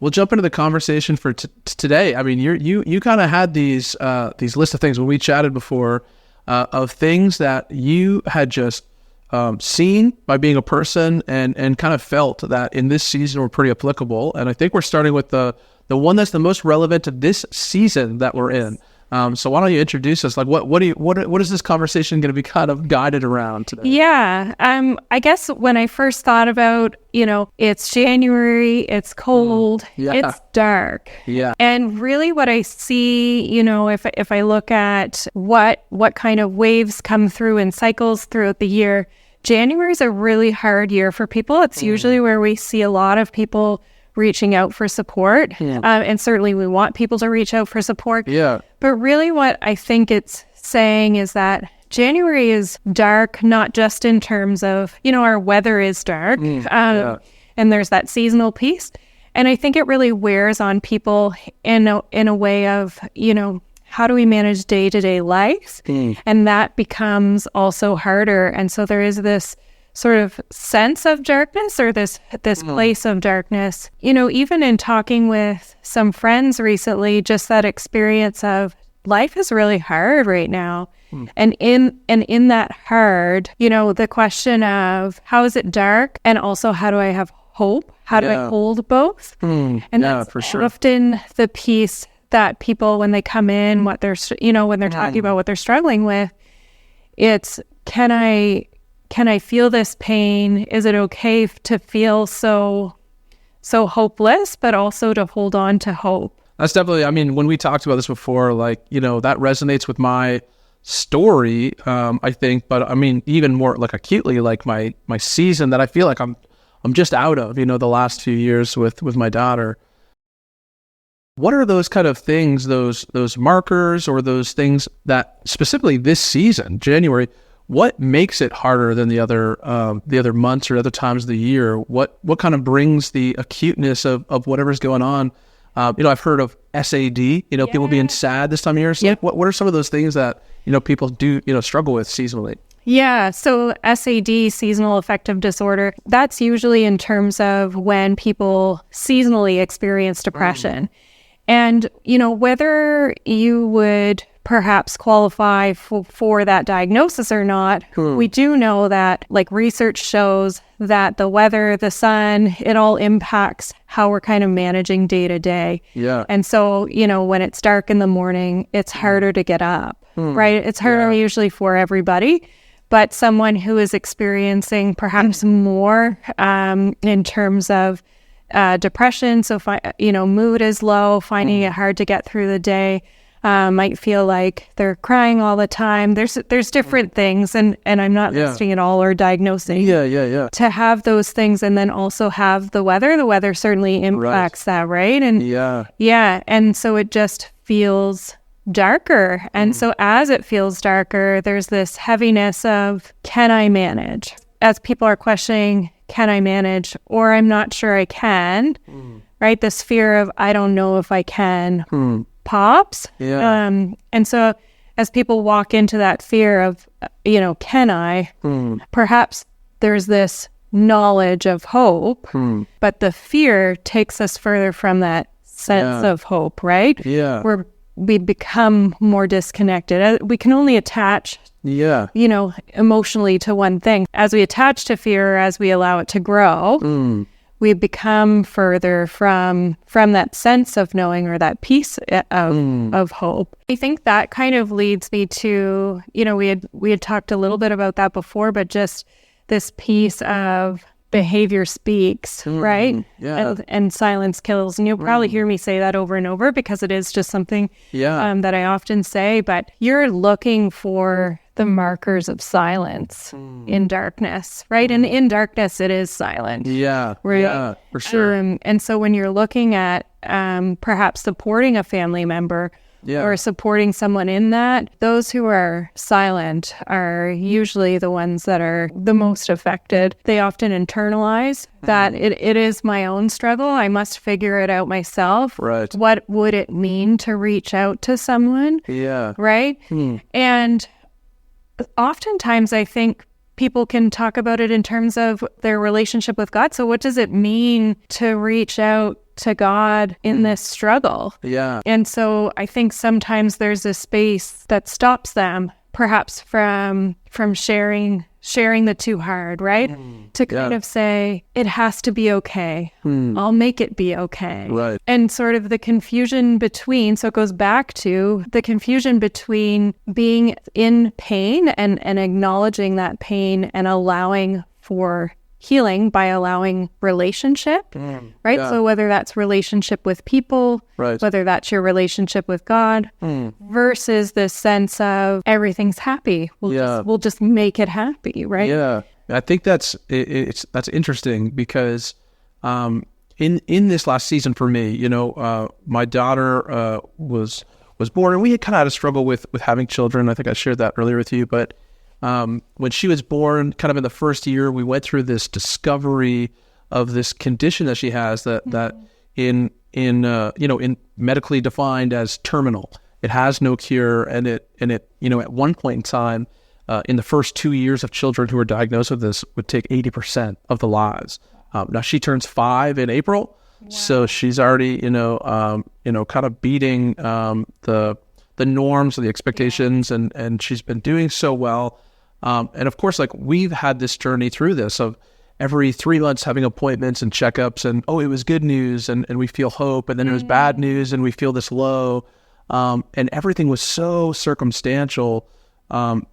we'll jump into the conversation for today. I mean, you kind of had these list of things when we chatted before, of things that you had just seen by being a person and kind of felt that in this season were pretty applicable. And I think we're starting with the one that's the most relevant to this season that we're in. So why don't you introduce us? Like, what is this conversation going to be kind of guided around today? Yeah. I guess when I first thought about, it's January, it's cold, it's dark. Yeah. And really what I see, if I look at what kind of waves come through in cycles throughout the year, January is a really hard year for people. It's usually where we see a lot of people reaching out for support. Yeah. And certainly we want people to reach out for support. Yeah. But really what I think it's saying is that January is dark, not just in terms of, our weather is dark. And there's that seasonal piece. And I think it really wears on people in a way of, how do we manage day-to-day life? And that becomes also harder. And so there is this sort of sense of darkness, or this place of darkness. Even in talking with some friends recently, just that experience of life is really hard right now. And in that hard, the question of how is it dark, and also how do I have hope? How do I hold both? And that's for sure often the piece that people, when they come in, what they're when they're talking about what they're struggling with, it's can I feel this pain? Is it okay to feel so hopeless, but also to hold on to hope? That's definitely, I mean, when we talked about this before, like, that resonates with my story, I think, but I mean, even more like acutely, like my season that I feel like I'm just out of, the last few years with my daughter. What are those kind of things, those markers, or those things that specifically this season, January, what makes it harder than the other months or other times of the year? What kind of brings the acuteness of whatever's going on? I've heard of SAD, people being sad this time of year. So what are some of those things that, people do, struggle with seasonally? Yeah. So SAD, seasonal affective disorder, that's usually in terms of when people seasonally experience depression. And, whether you would perhaps qualify for that diagnosis or not, we do know that, like, research shows that the weather, the sun, it all impacts how we're kind of managing day to day. Yeah. And so, when it's dark in the morning, it's harder to get up, right? It's harder usually for everybody, but someone who is experiencing perhaps more in terms of depression, so mood is low, finding it hard to get through the day, might feel like they're crying all the time. There's different things, and I'm not listing it all or diagnosing. Yeah. To have those things, and then also have the weather. The weather certainly impacts that, right? And and so it just feels darker. And so as it feels darker, there's this heaviness of, can I manage? As people are questioning, can I manage? Or I'm not sure I can, right? This fear of, I don't know if I can pops. Yeah. And so as people walk into that fear of, can I, perhaps there's this knowledge of hope, but the fear takes us further from that sense of hope, right? Yeah. Where we become more disconnected. We can only attach emotionally to one thing. As we attach to fear, as we allow it to grow, we become further from that sense of knowing, or that piece of hope. I think that kind of leads me to, we had talked a little bit about that before, but just this piece of behavior speaks, right? Yeah. And silence kills. And you'll probably hear me say that over and over, because it is just something that I often say. But you're looking for the markers of silence in darkness, right? And in darkness, it is silent. Yeah, right? Yeah, for sure. And so when you're looking at perhaps supporting a family member, or supporting someone in that, those who are silent are usually the ones that are the most affected. They often internalize that it is my own struggle. I must figure it out myself. Right. What would it mean to reach out to someone? Yeah. Right? And oftentimes I think people can talk about it in terms of their relationship with God. So what does it mean to reach out to God in this struggle. Yeah. And so I think sometimes there's a space that stops them perhaps from sharing the too hard, right? To kind of say, it has to be okay. I'll make it be okay. Right. And sort of the confusion between, so it goes back to the confusion between being in pain and acknowledging that pain and allowing for healing by allowing relationship, right? Yeah. So whether that's relationship with people, Right. whether that's your relationship with God, versus this sense of everything's happy. We'll just make it happy, right? Yeah. I think that's interesting because in this last season for me, my daughter was born, and we had kind of had a struggle with having children. I think I shared that earlier with you, but when she was born, kind of in the first year, we went through this discovery of this condition that she has that in medically defined as terminal. It has no cure, and it at one point in time, in the first 2 years of children who are diagnosed with this, would take 80% of the lives. Now she turns 5 in April, so she's already kind of beating the norms or the expectations, and she's been doing so well. And of course, like, we've had this journey through this of every 3 months having appointments and checkups, and it was good news, and we feel hope, and then it was bad news and we feel this low. And everything was so circumstantial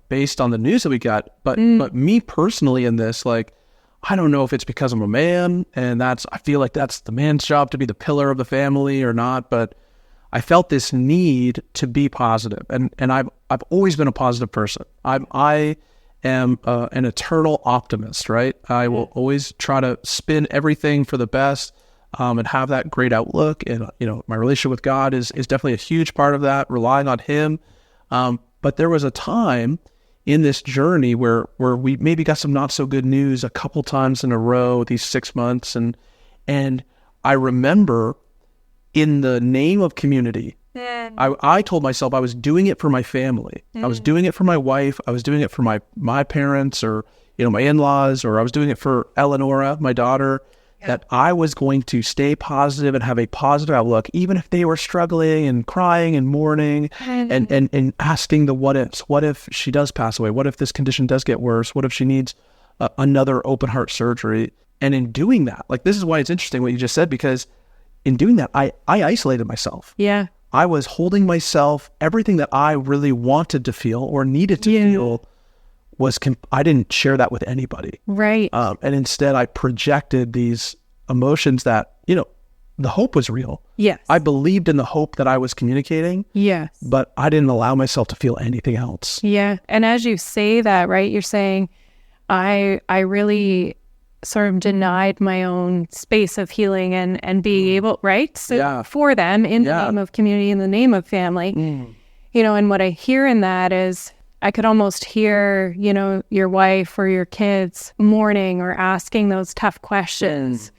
based on the news that we got. But me personally in this, like, I don't know if it's because I'm a man and I feel like that's the man's job to be the pillar of the family or not, but I felt this need to be positive. And I've always been a positive person. I am an eternal optimist, right? I will always try to spin everything for the best and have that great outlook. And, my relationship with God is definitely a huge part of that, relying on Him. But there was a time in this journey where we maybe got some not so good news a couple times in a row, these 6 months. And I remember, in the name of community, I told myself I was doing it for my family. I was doing it for my wife. I was doing it for my parents, or, my in-laws, or I was doing it for Eleonora, my daughter, that I was going to stay positive and have a positive outlook, even if they were struggling and crying and mourning and asking the what ifs. What if she does pass away? What if this condition does get worse? What if she needs another open heart surgery? And in doing that, like, this is why it's interesting what you just said, because in doing that, I isolated myself. Yeah. I was holding myself. Everything that I really wanted to feel or needed to feel I didn't share that with anybody. Right. And instead I projected these emotions that, the hope was real. Yes. I believed in the hope that I was communicating. Yes. But I didn't allow myself to feel anything else. Yeah. And as you say that, right, you're saying, I really sort of denied my own space of healing and being able, right? So for them, in the name of community, in the name of family, and what I hear in that is, I could almost hear, your wife or your kids mourning or asking those tough questions.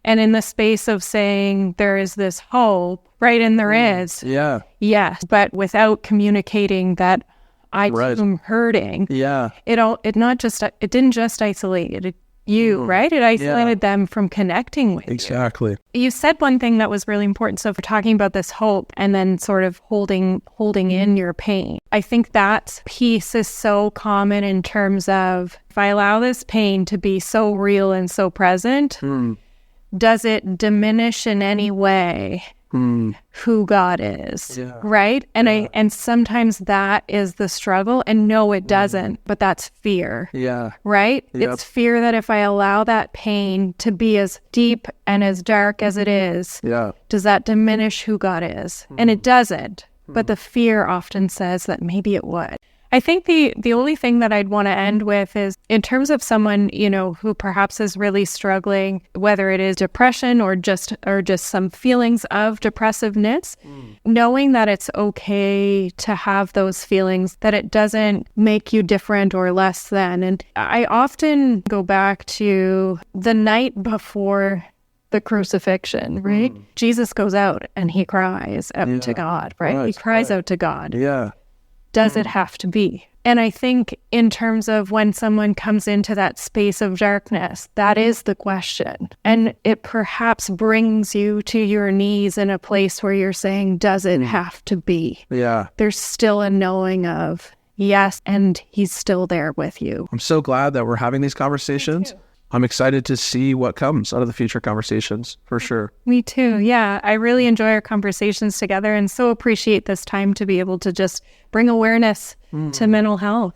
And in the space of saying there is this hope, right? And there is. Yeah. Yes. But without communicating that I am hurting. Yeah. It didn't just isolate you, right? It isolated them from connecting with you. Exactly. You said one thing that was really important. So for talking about this hope and then sort of holding in your pain, I think that piece is so common in terms of, if I allow this pain to be so real and so present, does it diminish in any way who God is, right? And sometimes that is the struggle, and no, it doesn't, but that's fear, right? Yep. It's fear that if I allow that pain to be as deep and as dark as it is, does that diminish who God is? And it doesn't, but the fear often says that maybe it would. I think the only thing that I'd want to end with is, in terms of someone, who perhaps is really struggling, whether it is depression or just some feelings of depressiveness, knowing that it's okay to have those feelings, that it doesn't make you different or less than. And I often go back to the night before the crucifixion, right? Jesus goes out and he cries out to God, right? He cries out to God. Yeah. Does it have to be? And I think in terms of when someone comes into that space of darkness, that is the question. And it perhaps brings you to your knees in a place where you're saying, does it have to be? Yeah. There's still a knowing of yes, and he's still there with you. I'm so glad that we're having these conversations. I'm excited to see what comes out of the future conversations, for sure. Me too. Yeah. I really enjoy our conversations together and so appreciate this time to be able to just bring awareness to mental health.